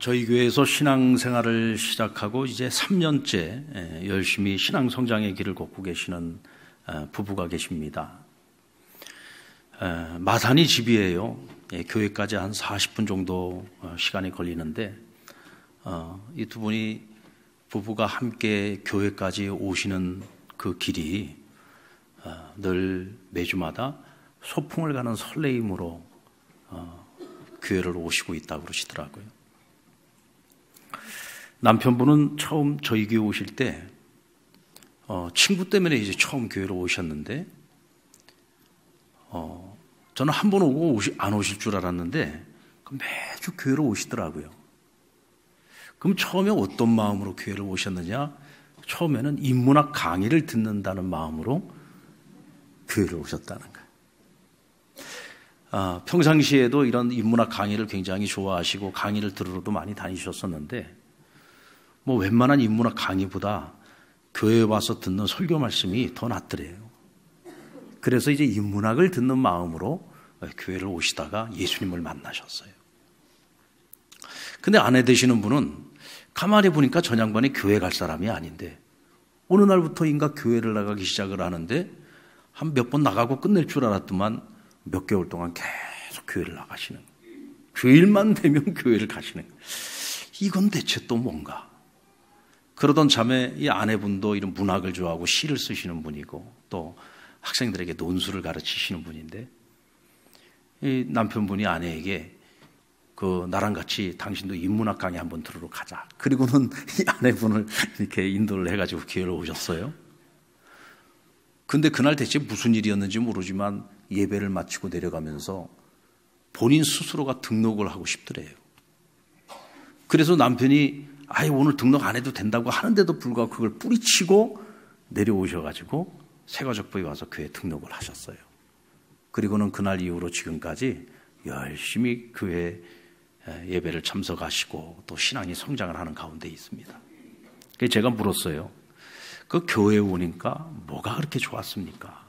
저희 교회에서 신앙생활을 시작하고 이제 3년째 열심히 신앙 성장의 길을 걷고 계시는 부부가 계십니다. 마산이 집이에요. 교회까지 한 40분 정도 시간이 걸리는데 이 두 분이 부부가 함께 교회까지 오시는 그 길이 늘 매주마다 소풍을 가는 설레임으로 교회를 오시고 있다고 그러시더라고요. 남편분은 처음 저희 교회 오실 때 친구 때문에 이제 처음 교회로 오셨는데 저는 한 번 오고 안 오실 줄 알았는데 매주 교회로 오시더라고요. 그럼 처음에 어떤 마음으로 교회를 오셨느냐? 처음에는 인문학 강의를 듣는다는 마음으로 교회를 오셨다는 거예요. 평상시에도 이런 인문학 강의를 굉장히 좋아하시고 강의를 들으러도 많이 다니셨었는데 뭐 웬만한 인문학 강의보다 교회에 와서 듣는 설교 말씀이 더 낫더래요. 그래서 이제 인문학을 듣는 마음으로 교회를 오시다가 예수님을 만나셨어요. 근데 아내 되시는 분은 가만히 보니까 전 양반이 교회 갈 사람이 아닌데 어느 날부터인가 교회를 나가기 시작을 하는데 한 몇 번 나가고 끝낼 줄 알았더만 몇 개월 동안 계속 교회를 나가시는 거예요. 주일만 되면 교회를 가시는 거예요. 이건 대체 또 뭔가? 그러던 참에 이 아내분도 이런 문학을 좋아하고 시를 쓰시는 분이고 또 학생들에게 논술을 가르치시는 분인데 이 남편분이 아내에게 나랑 같이 당신도 인문학 강의 한번 들으러 가자. 그리고는 이 아내분을 이렇게 인도를 해가지고 교회를 오셨어요. 근데 그날 대체 무슨 일이었는지 모르지만 예배를 마치고 내려가면서 본인 스스로가 등록을 하고 싶더래요. 그래서 남편이 오늘 등록 안 해도 된다고 하는데도 불구하고 그걸 뿌리치고 내려오셔가지고 새가족부에 와서 교회 등록을 하셨어요. 그리고는 그날 이후로 지금까지 열심히 교회 예배를 참석하시고 또 신앙이 성장을 하는 가운데 있습니다. 그래서 제가 물었어요. 그 교회에 오니까 뭐가 그렇게 좋았습니까?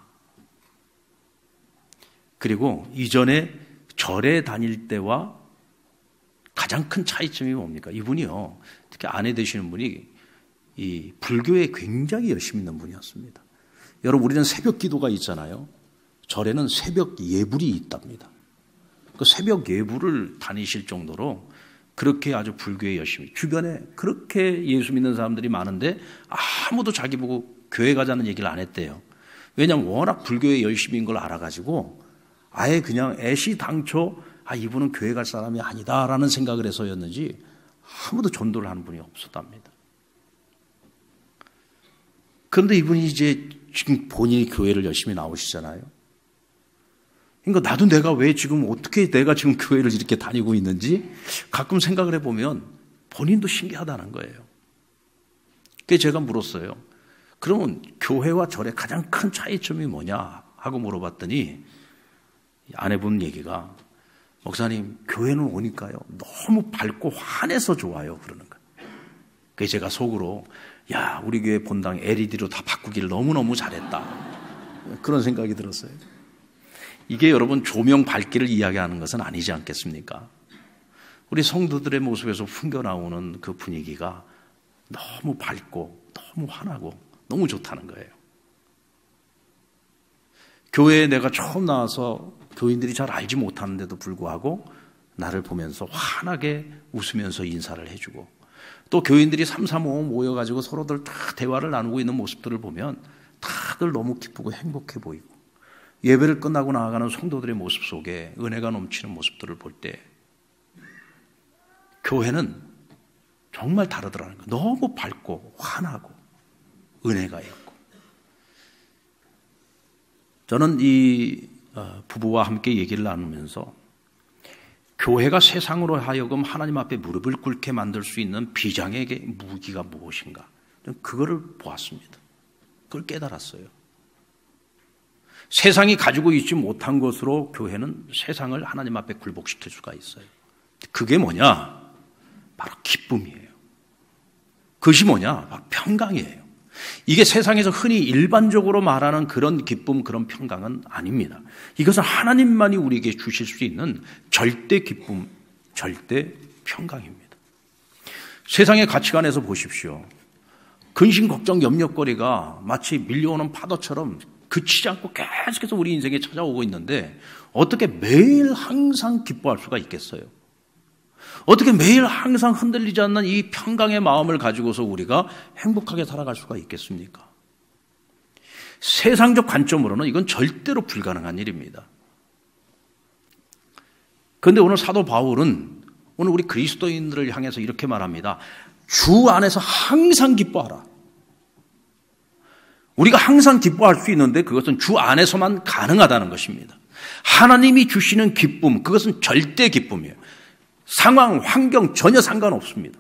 그리고 이전에 절에 다닐 때와 가장 큰 차이점이 뭡니까? 이분이요. 특히 아내 되시는 분이 이 불교에 굉장히 열심히 있는 분이었습니다. 여러분, 우리는 새벽 기도가 있잖아요. 절에는 새벽 예불이 있답니다. 그 새벽 예불을 다니실 정도로 그렇게 아주 불교에 열심히, 주변에 그렇게 예수 믿는 사람들이 많은데 아무도 자기 보고 교회 가자는 얘기를 안 했대요. 왜냐하면 워낙 불교에 열심인 걸 알아가지고 아예 그냥 애시당초 이분은 교회 갈 사람이 아니다라는 생각을 해서였는지 아무도 전도를 하는 분이 없었답니다. 그런데 이분이 이제 지금 본인이 교회를 열심히 나오시잖아요. 그러니까 나도 내가 왜 지금 어떻게 내가 지금 교회를 이렇게 다니고 있는지 가끔 생각을 해보면 본인도 신기하다는 거예요. 그래서 제가 물었어요. 그러면 교회와 절의 가장 큰 차이점이 뭐냐 하고 물어봤더니 아내분 얘기가 목사님 교회는 오니까요 너무 밝고 환해서 좋아요 그러는 거예요. 그래서 제가 속으로 우리 교회 본당 LED로 다 바꾸기를 너무너무 잘했다 그런 생각이 들었어요. 이게 여러분 조명 밝기를 이야기하는 것은 아니지 않겠습니까? 우리 성도들의 모습에서 풍겨나오는 그 분위기가 너무 밝고 너무 환하고 너무 좋다는 거예요. 교회에 내가 처음 나와서 교인들이 잘 알지 못하는데도 불구하고 나를 보면서 환하게 웃으면서 인사를 해주고 또 교인들이 335 모여가지고 서로들 다 대화를 나누고 있는 모습들을 보면 다들 너무 기쁘고 행복해 보이고 예배를 끝나고 나아가는 성도들의 모습 속에 은혜가 넘치는 모습들을 볼 때 교회는 정말 다르더라는 거예요. 너무 밝고 환하고 은혜가 있고 저는 이 부부와 함께 얘기를 나누면서 교회가 세상으로 하여금 하나님 앞에 무릎을 꿇게 만들 수 있는 비장의 무기가 무엇인가 그거를 보았습니다. 그걸 깨달았어요. 세상이 가지고 있지 못한 것으로 교회는 세상을 하나님 앞에 굴복시킬 수가 있어요. 그게 뭐냐? 바로 기쁨이에요. 그것이 뭐냐? 바로 평강이에요. 이게 세상에서 흔히 일반적으로 말하는 그런 기쁨, 그런 평강은 아닙니다. 이것은 하나님만이 우리에게 주실 수 있는 절대 기쁨, 절대 평강입니다. 세상의 가치관에서 보십시오. 근심, 걱정, 염려거리가 마치 밀려오는 파도처럼 그치지 않고 계속해서 우리 인생에 찾아오고 있는데 어떻게 매일 항상 기뻐할 수가 있겠어요? 어떻게 매일 항상 흔들리지 않는 이 평강의 마음을 가지고서 우리가 행복하게 살아갈 수가 있겠습니까? 세상적 관점으로는 이건 절대로 불가능한 일입니다. 그런데 오늘 사도 바울은 오늘 우리 그리스도인들을 향해서 이렇게 말합니다. 주 안에서 항상 기뻐하라. 우리가 항상 기뻐할 수 있는데 그것은 주 안에서만 가능하다는 것입니다. 하나님이 주시는 기쁨, 그것은 절대 기쁨이에요. 상황, 환경 전혀 상관없습니다.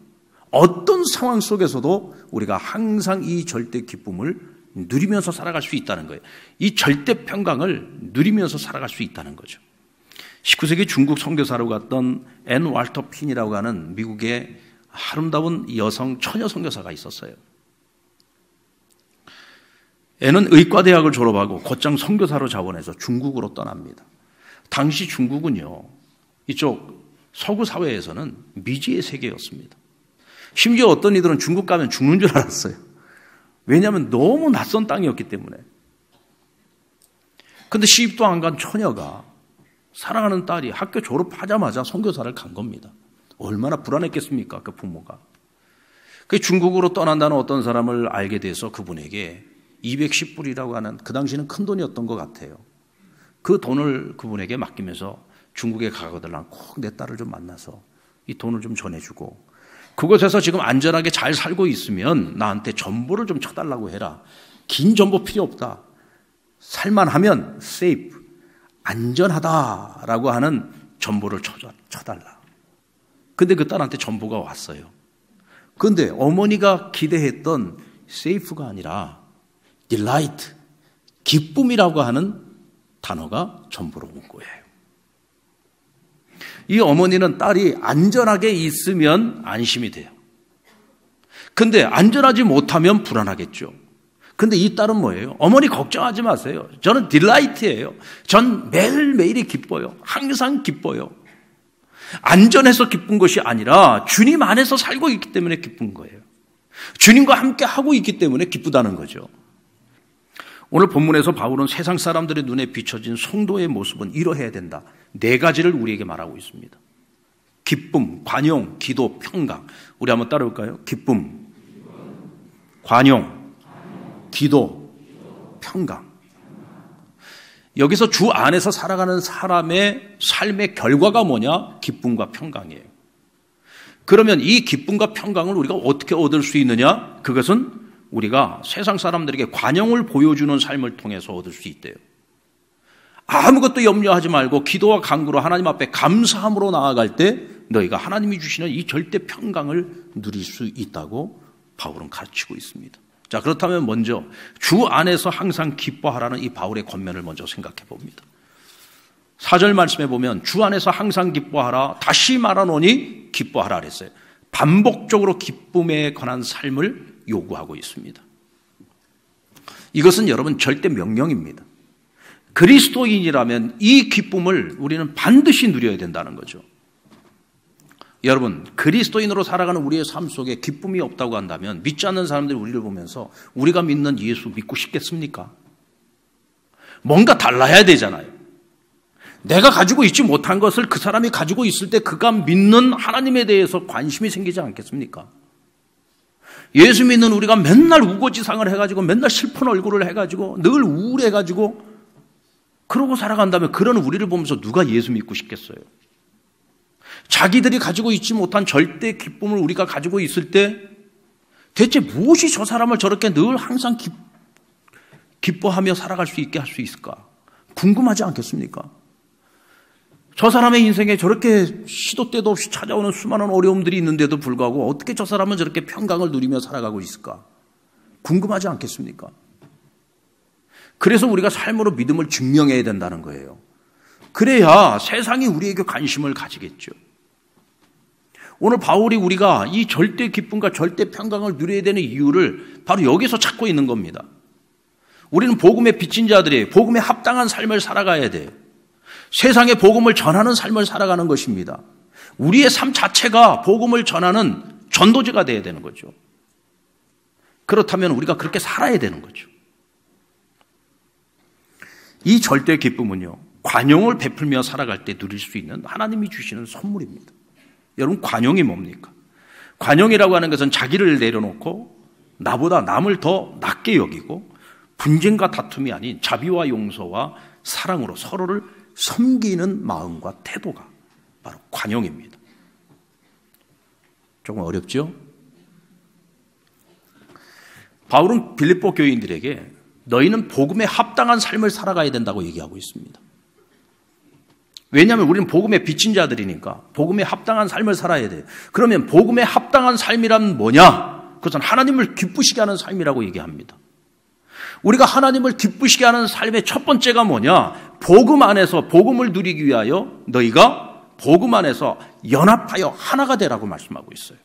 어떤 상황 속에서도 우리가 항상 이 절대 기쁨을 누리면서 살아갈 수 있다는 거예요. 이 절대 평강을 누리면서 살아갈 수 있다는 거죠. 19세기 중국 선교사로 갔던 앤 왈터 핀이라고 하는 미국의 아름다운 여성 처녀 선교사가 있었어요. 앤은 의과대학을 졸업하고 곧장 선교사로 자원해서 중국으로 떠납니다. 당시 중국은요, 이쪽 서구 사회에서는 미지의 세계였습니다. 심지어 어떤 이들은 중국 가면 죽는 줄 알았어요. 왜냐하면 너무 낯선 땅이었기 때문에. 그런데 시집도 안 간 처녀가 사랑하는 딸이 학교 졸업하자마자 선교사를 간 겁니다. 얼마나 불안했겠습니까? 그 부모가. 그 중국으로 떠난다는 어떤 사람을 알게 돼서 그분에게 210불이라고 하는 그 당시는 큰 돈이었던 것 같아요. 그 돈을 그분에게 맡기면서 중국에 가거들랑 꼭 내 딸을 좀 만나서 이 돈을 좀 전해주고 그곳에서 지금 안전하게 잘 살고 있으면 나한테 전보를 좀 쳐달라고 해라. 긴 전보 필요 없다. 살만하면 safe, 안전하다라고 하는 전보를 쳐달라. 근데 그 딸한테 전보가 왔어요. 그런데 어머니가 기대했던 safe가 아니라 delight, 기쁨이라고 하는 단어가 전보로 온 거예요. 이 어머니는 딸이 안전하게 있으면 안심이 돼요. 근데 안전하지 못하면 불안하겠죠. 근데 이 딸은 뭐예요? 어머니 걱정하지 마세요. 저는 딜라이트예요. 전 매일매일이 기뻐요. 항상 기뻐요. 안전해서 기쁜 것이 아니라 주님 안에서 살고 있기 때문에 기쁜 거예요. 주님과 함께 하고 있기 때문에 기쁘다는 거죠. 오늘 본문에서 바울은 세상 사람들의 눈에 비춰진 성도의 모습은 이러해야 된다. 4가지를 우리에게 말하고 있습니다. 기쁨, 관용, 기도, 평강. 우리 한번 따라올까요? 기쁨, 관용, 기도, 평강. 여기서 주 안에서 살아가는 사람의 삶의 결과가 뭐냐? 기쁨과 평강이에요. 그러면 이 기쁨과 평강을 우리가 어떻게 얻을 수 있느냐? 그것은 우리가 세상 사람들에게 관용을 보여주는 삶을 통해서 얻을 수 있대요. 아무것도 염려하지 말고 기도와 간구로 하나님 앞에 감사함으로 나아갈 때 너희가 하나님이 주시는 이 절대 평강을 누릴 수 있다고 바울은 가르치고 있습니다. 자, 그렇다면 먼저 주 안에서 항상 기뻐하라는 이 바울의 권면을 먼저 생각해 봅니다. 4절 말씀에 보면 주 안에서 항상 기뻐하라, 다시 말하노니 기뻐하라 그랬어요. 반복적으로 기쁨에 관한 삶을 요구하고 있습니다. 이것은 여러분 절대 명령입니다. 그리스도인이라면 이 기쁨을 우리는 반드시 누려야 된다는 거죠. 여러분, 그리스도인으로 살아가는 우리의 삶 속에 기쁨이 없다고 한다면 믿지 않는 사람들이 우리를 보면서 우리가 믿는 예수 믿고 싶겠습니까? 뭔가 달라야 되잖아요. 내가 가지고 있지 못한 것을 그 사람이 가지고 있을 때 그가 믿는 하나님에 대해서 관심이 생기지 않겠습니까? 예수 믿는 우리가 맨날 우거지상을 해가지고 맨날 슬픈 얼굴을 해가지고 늘 우울해가지고 그러고 살아간다면 그런 우리를 보면서 누가 예수 믿고 싶겠어요? 자기들이 가지고 있지 못한 절대 기쁨을 우리가 가지고 있을 때 대체 무엇이 저 사람을 저렇게 늘 항상 기뻐하며 살아갈 수 있게 할 수 있을까? 궁금하지 않겠습니까? 저 사람의 인생에 저렇게 시도 때도 없이 찾아오는 수많은 어려움들이 있는데도 불구하고 어떻게 저 사람은 저렇게 평강을 누리며 살아가고 있을까? 궁금하지 않겠습니까? 그래서 우리가 삶으로 믿음을 증명해야 된다는 거예요. 그래야 세상이 우리에게 관심을 가지겠죠. 오늘 바울이 우리가 이 절대 기쁨과 절대 평강을 누려야 되는 이유를 바로 여기서 찾고 있는 겁니다. 우리는 복음의 빚진 자들이 복음에 합당한 삶을 살아가야 돼요. 세상에 복음을 전하는 삶을 살아가는 것입니다. 우리의 삶 자체가 복음을 전하는 전도제가 돼야 되는 거죠. 그렇다면 우리가 그렇게 살아야 되는 거죠. 이 절대 기쁨은요, 관용을 베풀며 살아갈 때 누릴 수 있는 하나님이 주시는 선물입니다. 여러분, 관용이 뭡니까? 관용이라고 하는 것은 자기를 내려놓고 나보다 남을 더 낮게 여기고 분쟁과 다툼이 아닌 자비와 용서와 사랑으로 서로를 섬기는 마음과 태도가 바로 관용입니다. 조금 어렵죠? 바울은 빌립보 교인들에게 너희는 복음에 합당한 삶을 살아가야 된다고 얘기하고 있습니다. 왜냐하면 우리는 복음에 빚진 자들이니까 복음에 합당한 삶을 살아야 돼요. 그러면 복음에 합당한 삶이란 뭐냐? 그것은 하나님을 기쁘시게 하는 삶이라고 얘기합니다. 우리가 하나님을 기쁘시게 하는 삶의 첫 번째가 뭐냐? 복음 안에서 복음을 누리기 위하여 너희가 복음 안에서 연합하여 하나가 되라고 말씀하고 있어요.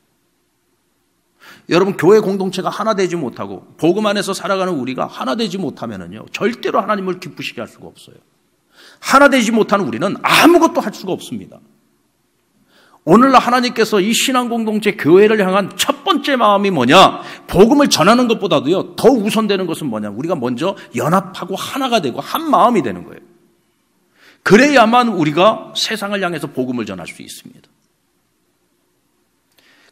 여러분, 교회 공동체가 하나 되지 못하고 복음 안에서 살아가는 우리가 하나 되지 못하면요, 절대로 하나님을 기쁘시게 할 수가 없어요. 하나 되지 못한 우리는 아무것도 할 수가 없습니다. 오늘날 하나님께서 이 신앙 공동체 교회를 향한 첫 번째 마음이 뭐냐? 복음을 전하는 것보다도요, 더 우선되는 것은 뭐냐? 우리가 먼저 연합하고 하나가 되고 한 마음이 되는 거예요. 그래야만 우리가 세상을 향해서 복음을 전할 수 있습니다.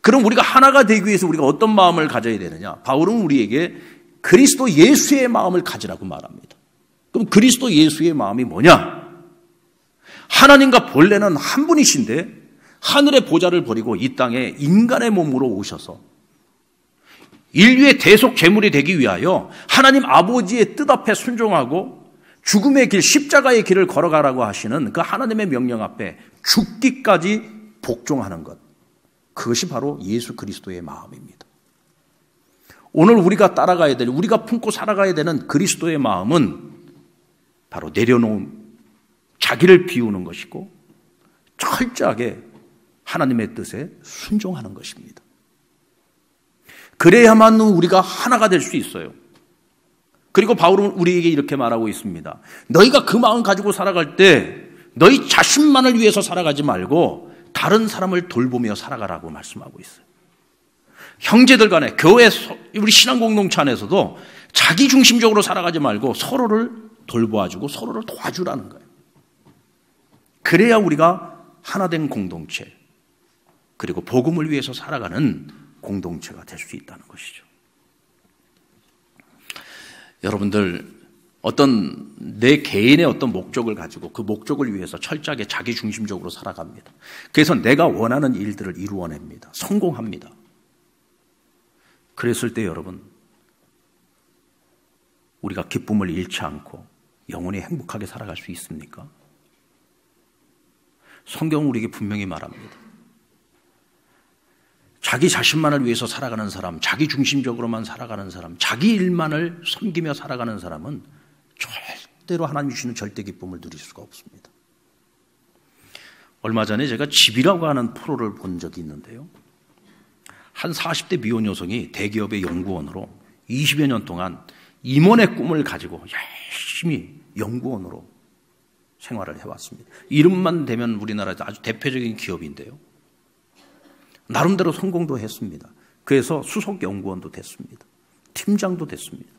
그럼 우리가 하나가 되기 위해서 우리가 어떤 마음을 가져야 되느냐? 바울은 우리에게 그리스도 예수의 마음을 가지라고 말합니다. 그럼 그리스도 예수의 마음이 뭐냐? 하나님과 본래는 한 분이신데 하늘의 보좌를 버리고 이 땅에 인간의 몸으로 오셔서 인류의 대속 제물이 되기 위하여 하나님 아버지의 뜻 앞에 순종하고 죽음의 길, 십자가의 길을 걸어가라고 하시는 그 하나님의 명령 앞에 죽기까지 복종하는 것, 그것이 바로 예수 그리스도의 마음입니다. 오늘 우리가 따라가야 될, 우리가 품고 살아가야 되는 그리스도의 마음은 바로 내려놓은 자기를 비우는 것이고 철저하게 하나님의 뜻에 순종하는 것입니다. 그래야만 우리가 하나가 될 수 있어요. 그리고 바울은 우리에게 이렇게 말하고 있습니다. 너희가 그 마음 가지고 살아갈 때 너희 자신만을 위해서 살아가지 말고 다른 사람을 돌보며 살아가라고 말씀하고 있어요. 형제들 간에, 교회, 우리 신앙 공동체 안에서도 자기 중심적으로 살아가지 말고 서로를 돌보아주고 서로를 도와주라는 거예요. 그래야 우리가 하나된 공동체, 그리고 복음을 위해서 살아가는 공동체가 될 수 있다는 것이죠. 여러분들, 어떤 내 개인의 어떤 목적을 가지고 그 목적을 위해서 철저하게 자기 중심적으로 살아갑니다. 그래서 내가 원하는 일들을 이루어냅니다. 성공합니다. 그랬을 때 여러분, 우리가 기쁨을 잃지 않고 영원히 행복하게 살아갈 수 있습니까? 성경은 우리에게 분명히 말합니다. 자기 자신만을 위해서 살아가는 사람, 자기 중심적으로만 살아가는 사람, 자기 일만을 섬기며 살아가는 사람은 절대로 하나님이 주시는 절대 기쁨을 누릴 수가 없습니다. 얼마 전에 제가 집이라고 하는 프로를 본 적이 있는데요. 한 40대 미혼 여성이 대기업의 연구원으로 20여 년 동안 임원의 꿈을 가지고 열심히 연구원으로 생활을 해왔습니다. 이름만 대면 우리나라에서 아주 대표적인 기업인데요. 나름대로 성공도 했습니다. 그래서 수석 연구원도 됐습니다. 팀장도 됐습니다.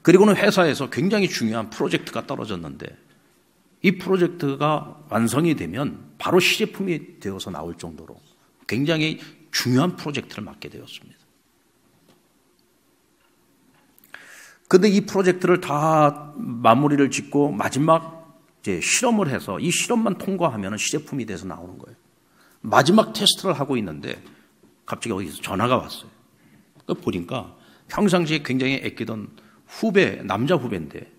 그리고는 회사에서 굉장히 중요한 프로젝트가 떨어졌는데 이 프로젝트가 완성이 되면 바로 시제품이 되어서 나올 정도로 굉장히 중요한 프로젝트를 맡게 되었습니다. 그런데 이 프로젝트를 다 마무리를 짓고 마지막 이제 실험을 해서 이 실험만 통과하면 시제품이 돼서 나오는 거예요. 마지막 테스트를 하고 있는데 갑자기 어디서 전화가 왔어요. 보니까 평상시에 굉장히 아끼던 후배, 남자 후배인데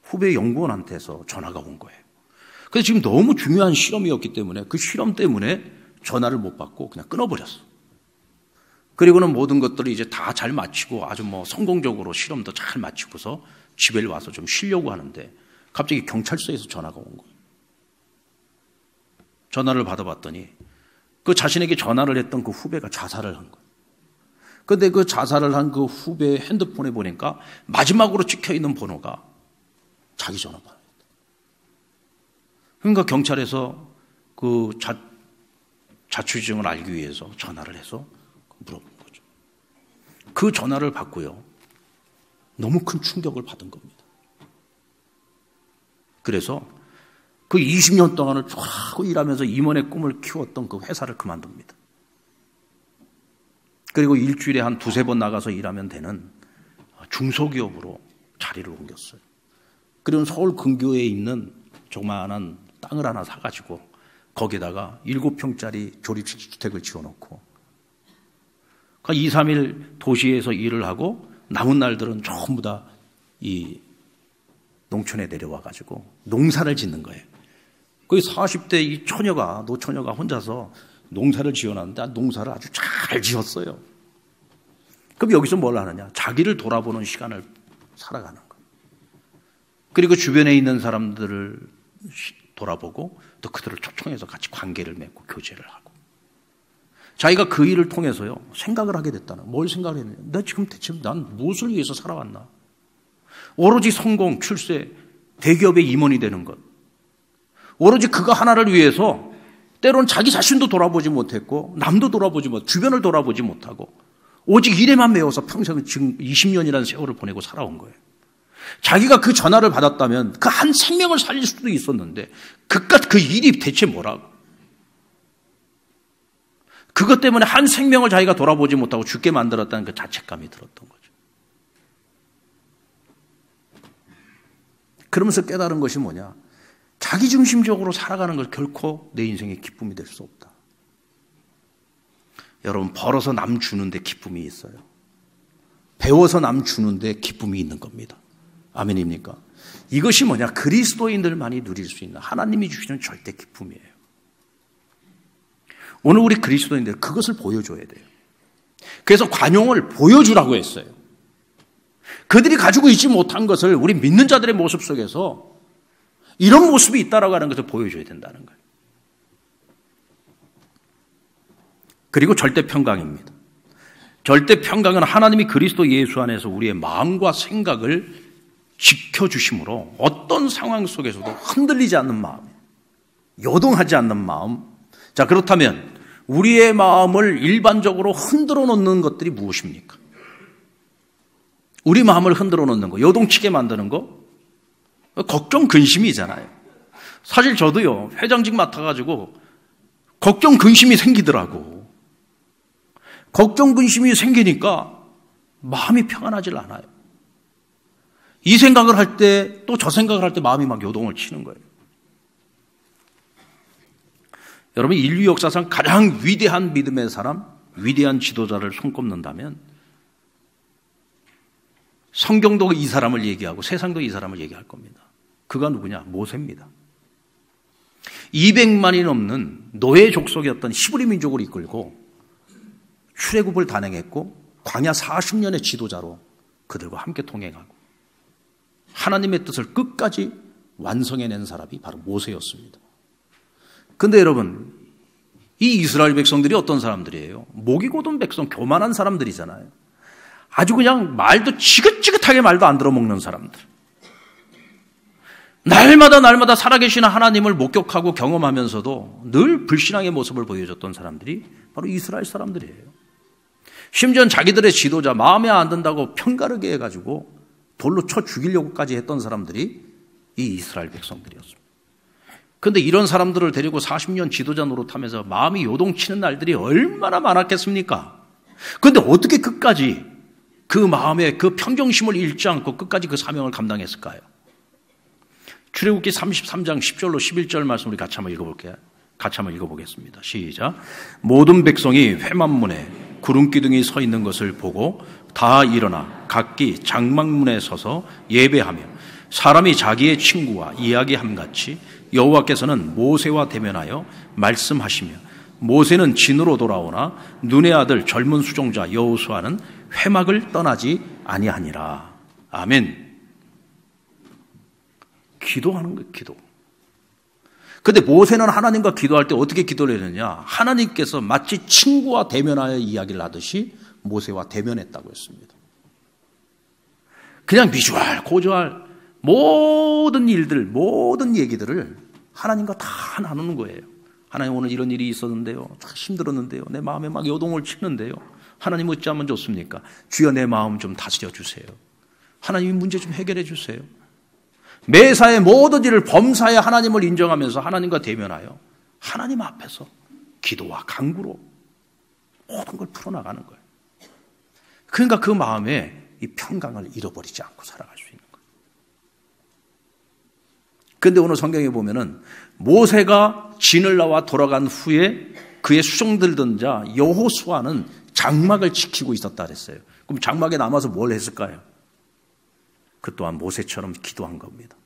후배 연구원한테서 전화가 온 거예요. 그래서 지금 너무 중요한 실험이었기 때문에 그 실험 때문에 전화를 못 받고 그냥 끊어버렸어. 그리고는 모든 것들을 이제 다 잘 마치고 아주 성공적으로 실험도 잘 마치고서 집에 와서 좀 쉬려고 하는데 갑자기 경찰서에서 전화가 온 거예요. 전화를 받아봤더니 그 자신에게 전화를 했던 그 후배가 자살을 한 거예요. 그런데 그 자살을 한 그 후배의 핸드폰에 보니까 마지막으로 찍혀있는 번호가 자기 전화번호였다. 그러니까 경찰에서 그 자취증을 알기 위해서 전화를 해서 물어본 거죠. 그 전화를 받고요. 너무 큰 충격을 받은 겁니다. 그래서 그 20년 동안을 쭉 일하면서 임원의 꿈을 키웠던 그 회사를 그만둡니다. 그리고 일주일에 한 두세 번 나가서 일하면 되는 중소기업으로 자리를 옮겼어요. 그리고 서울 근교에 있는 조그마한 땅을 하나 사가지고 거기다가 7평짜리 조립주택을 지어놓고 2, 3일 도시에서 일을 하고 남은 날들은 전부 다 이 농촌에 내려와가지고 농사를 짓는 거예요. 거기 40대 이 노처녀가 혼자서 농사를 지어놨는데 농사를 아주 잘 지었어요. 그럼 여기서 뭘 하느냐? 자기를 돌아보는 시간을 살아가는 거예요. 그리고 주변에 있는 사람들을 돌아보고 또 그들을 초청해서 같이 관계를 맺고 교제를 하고 자기가 그 일을 통해서요 생각을 하게 됐다는 뭘 생각을 했느냐? 나 지금 대체 난 무엇을 위해서 살아왔나? 오로지 성공, 출세, 대기업의 임원이 되는 것 오로지 그거 하나를 위해서 때로는 자기 자신도 돌아보지 못했고 남도 돌아보지 못하고 주변을 돌아보지 못하고 오직 일에만 매여서 평생 지금 20년이라는 세월을 보내고 살아온 거예요. 자기가 그 전화를 받았다면 그 한 생명을 살릴 수도 있었는데 그깟 그 일이 대체 뭐라고? 그것 때문에 한 생명을 자기가 돌아보지 못하고 죽게 만들었다는 그 자책감이 들었던 거죠. 그러면서 깨달은 것이 뭐냐? 자기중심적으로 살아가는 것 결코 내 인생의 기쁨이 될 수 없다. 여러분 벌어서 남 주는데 기쁨이 있어요. 배워서 남 주는데 기쁨이 있는 겁니다. 아멘입니까? 이것이 뭐냐? 그리스도인들만이 누릴 수 있는 하나님이 주시는 절대 기쁨이에요. 오늘 우리 그리스도인들 그것을 보여줘야 돼요. 그래서 관용을 보여주라고 했어요. 그들이 가지고 있지 못한 것을 우리 믿는 자들의 모습 속에서 이런 모습이 있다라고 하는 것을 보여줘야 된다는 거예요. 그리고 절대 평강입니다. 절대 평강은 하나님이 그리스도 예수 안에서 우리의 마음과 생각을 지켜주심으로 어떤 상황 속에서도 흔들리지 않는 마음, 요동하지 않는 마음. 자, 그렇다면 우리의 마음을 일반적으로 흔들어 놓는 것들이 무엇입니까? 우리 마음을 흔들어 놓는 거, 요동치게 만드는 거, 걱정, 근심이잖아요. 사실 저도요, 회장직 맡아가지고 걱정, 근심이 생기더라고. 걱정, 근심이 생기니까 마음이 평안하질 않아요. 이 생각을 할 때, 또 저 생각을 할 때 마음이 막 요동을 치는 거예요. 여러분, 인류 역사상 가장 위대한 믿음의 사람, 위대한 지도자를 손꼽는다면 성경도 이 사람을 얘기하고 세상도 이 사람을 얘기할 겁니다. 그가 누구냐? 모세입니다. 200만이 넘는 노예 족속이었던 히브리 민족을 이끌고 출애굽을 단행했고 광야 40년의 지도자로 그들과 함께 동행하고 하나님의 뜻을 끝까지 완성해낸 사람이 바로 모세였습니다. 그런데 여러분, 이 이스라엘 백성들이 어떤 사람들이에요? 목이 곧은 백성, 교만한 사람들이잖아요. 아주 그냥 말도 지긋지긋하게 말도 안 들어먹는 사람들. 날마다 살아계시는 하나님을 목격하고 경험하면서도 늘 불신앙의 모습을 보여줬던 사람들이 바로 이스라엘 사람들이에요. 심지어는 자기들의 지도자 마음에 안 든다고 편가르게 해가지고 돌로 쳐 죽이려고까지 했던 사람들이 이 이스라엘 백성들이었습니다. 그런데 이런 사람들을 데리고 40년 지도자 노릇하면서 마음이 요동치는 날들이 얼마나 많았겠습니까? 그런데 어떻게 끝까지 그 마음에 그 평정심을 잃지 않고 끝까지 그 사명을 감당했을까요? 출애굽기 33장 10절로 11절 말씀 우리 같이 한번 읽어볼게요. 같이 한번 읽어보겠습니다. 시작. 모든 백성이 회만문에 구름기둥이 서 있는 것을 보고 다 일어나 각기 장막문에 서서 예배하며 사람이 자기의 친구와 이야기함같이 여호와께서는 모세와 대면하여 말씀하시며 모세는 진으로 돌아오나 눈의 아들 젊은 수종자 여호수아는 회막을 떠나지 아니하니라. 아멘. 기도하는 거예요, 기도. 그런데 모세는 하나님과 기도할 때 어떻게 기도를 했느냐? 하나님께서 마치 친구와 대면하여 이야기를 하듯이 모세와 대면했다고 했습니다. 그냥 미주알, 고주알 모든 일들, 모든 얘기들을 하나님과 다 나누는 거예요. 하나님 오늘 이런 일이 있었는데요. 참 힘들었는데요. 내 마음에 막 요동을 치는데요. 하나님 어찌하면 좋습니까? 주여 내 마음 좀 다스려 주세요. 하나님이 문제 좀 해결해 주세요. 매사에 모든 일을 범사에 하나님을 인정하면서 하나님과 대면하여 하나님 앞에서 기도와 간구로 모든 걸 풀어나가는 거예요. 그러니까 그 마음에 이 평강을 잃어버리지 않고 살아갈 수 있는 거예요. 그런데 오늘 성경에 보면은 모세가 진을 나와 돌아간 후에 그의 수종들 든 자 여호수아는 장막을 지키고 있었다 그랬어요. 그럼 장막에 남아서 뭘 했을까요? 그 또한 모세처럼 기도한 겁니다.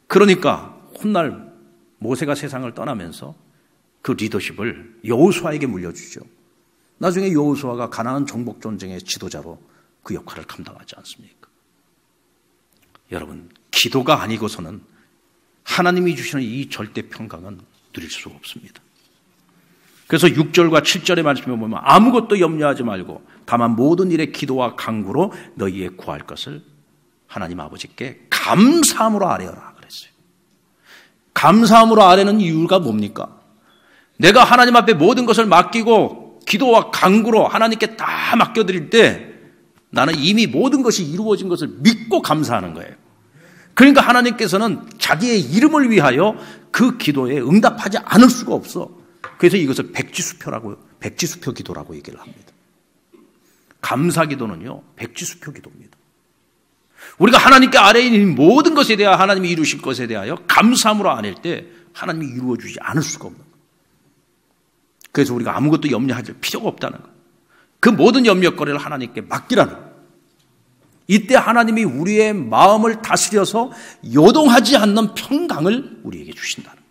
그러니까 훗날 모세가 세상을 떠나면서 그 리더십을 여호수아에게 물려주죠. 나중에 여호수아가 가나안 정복 전쟁의 지도자로 그 역할을 감당하지 않습니까? 여러분, 기도가 아니고서는 하나님이 주시는 이 절대 평강은 누릴 수가 없습니다. 그래서 6절과 7절의 말씀을 보면 아무것도 염려하지 말고 다만 모든 일에 기도와 간구로 너희의 구할 것을 하나님 아버지께 감사함으로 아뢰어라 그랬어요. 감사함으로 아뢰는 이유가 뭡니까? 내가 하나님 앞에 모든 것을 맡기고 기도와 간구로 하나님께 다 맡겨드릴 때 나는 이미 모든 것이 이루어진 것을 믿고 감사하는 거예요. 그러니까 하나님께서는 자기의 이름을 위하여 그 기도에 응답하지 않을 수가 없어. 그래서 이것을 백지수표 기도라고 얘기를 합니다. 감사 기도는요, 백지수표 기도입니다. 우리가 하나님께 아래에 있는 모든 것에 대하여 하나님이 이루실 것에 대하여 감사함으로 아랠 때 하나님이 이루어주지 않을 수가 없는 거예요. 그래서 우리가 아무것도 염려할 필요가 없다는 거예요. 그 모든 염려거리를 하나님께 맡기라는 거예요. 이때 하나님이 우리의 마음을 다스려서 요동하지 않는 평강을 우리에게 주신다는 거예요.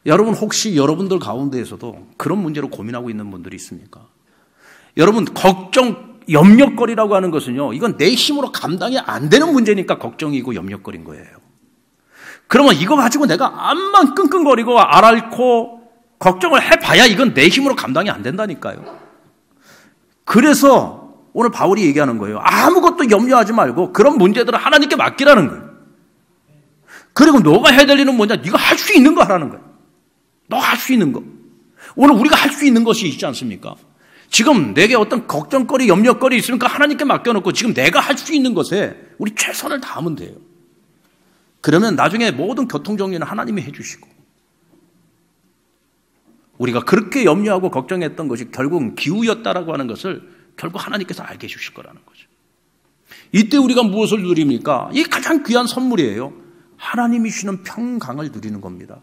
여러분, 혹시 여러분들 가운데에서도 그런 문제로 고민하고 있는 분들이 있습니까? 여러분, 걱정, 염려거리라고 하는 것은요, 이건 내 힘으로 감당이 안 되는 문제니까 걱정이고 염려거리인 거예요. 그러면 이거 가지고 내가 암만 끙끙거리고 앓고 걱정을 해봐야 이건 내 힘으로 감당이 안 된다니까요. 그래서 오늘 바울이 얘기하는 거예요. 아무것도 염려하지 말고 그런 문제들을 하나님께 맡기라는 거예요. 그리고 너가 해야 될 일은 뭐냐? 네가 할 수 있는 거 하라는 거예요. 너가 할 수 있는 거. 오늘 우리가 할 수 있는 것이 있지 않습니까? 지금 내게 어떤 걱정거리, 염려거리 있으니까 하나님께 맡겨놓고 지금 내가 할 수 있는 것에 우리 최선을 다하면 돼요. 그러면 나중에 모든 교통정리는 하나님이 해주시고 우리가 그렇게 염려하고 걱정했던 것이 결국은 기우였다라고 하는 것을 결국 하나님께서 알게 해주실 거라는 거죠. 이때 우리가 무엇을 누립니까? 이 가장 귀한 선물이에요. 하나님이 주시는 평강을 누리는 겁니다.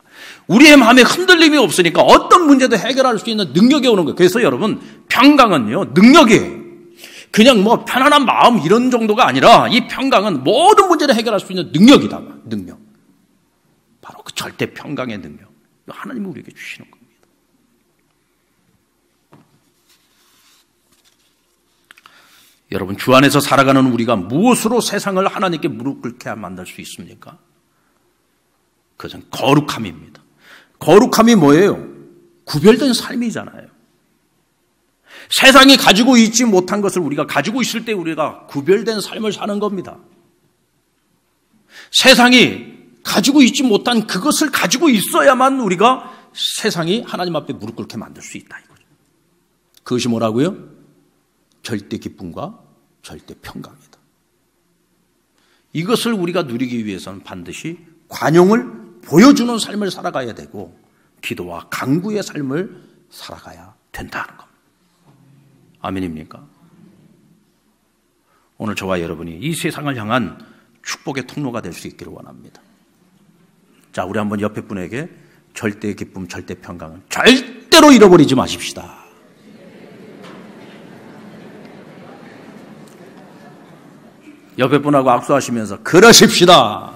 우리의 마음에 흔들림이 없으니까 어떤 문제도 해결할 수 있는 능력이 오는 거예요. 그래서 여러분, 평강은요, 능력이에요. 그냥 뭐 편안한 마음 이런 정도가 아니라 이 평강은 모든 문제를 해결할 수 있는 능력이다. 능력. 바로 그 절대 평강의 능력. 하나님이 우리에게 주시는 겁니다. 여러분, 주 안에서 살아가는 우리가 무엇으로 세상을 하나님께 무릎 꿇게 만들 수 있습니까? 그것은 거룩함입니다. 거룩함이 뭐예요? 구별된 삶이잖아요. 세상이 가지고 있지 못한 것을 우리가 가지고 있을 때 우리가 구별된 삶을 사는 겁니다. 세상이 가지고 있지 못한 그것을 가지고 있어야만 우리가 세상이 하나님 앞에 무릎 꿇게 만들 수 있다 이거죠. 그것이 뭐라고요? 절대 기쁨과 절대 평강이다. 이것을 우리가 누리기 위해서는 반드시 관용을 보여주는 삶을 살아가야 되고 기도와 간구의 삶을 살아가야 된다는 겁니다. 아멘입니까? 오늘 저와 여러분이 이 세상을 향한 축복의 통로가 될 수 있기를 원합니다. 자, 우리 한번 옆에 분에게 절대 기쁨, 절대 평강은 절대로 잃어버리지 마십시다. 옆에 분하고 악수하시면서 그러십시다.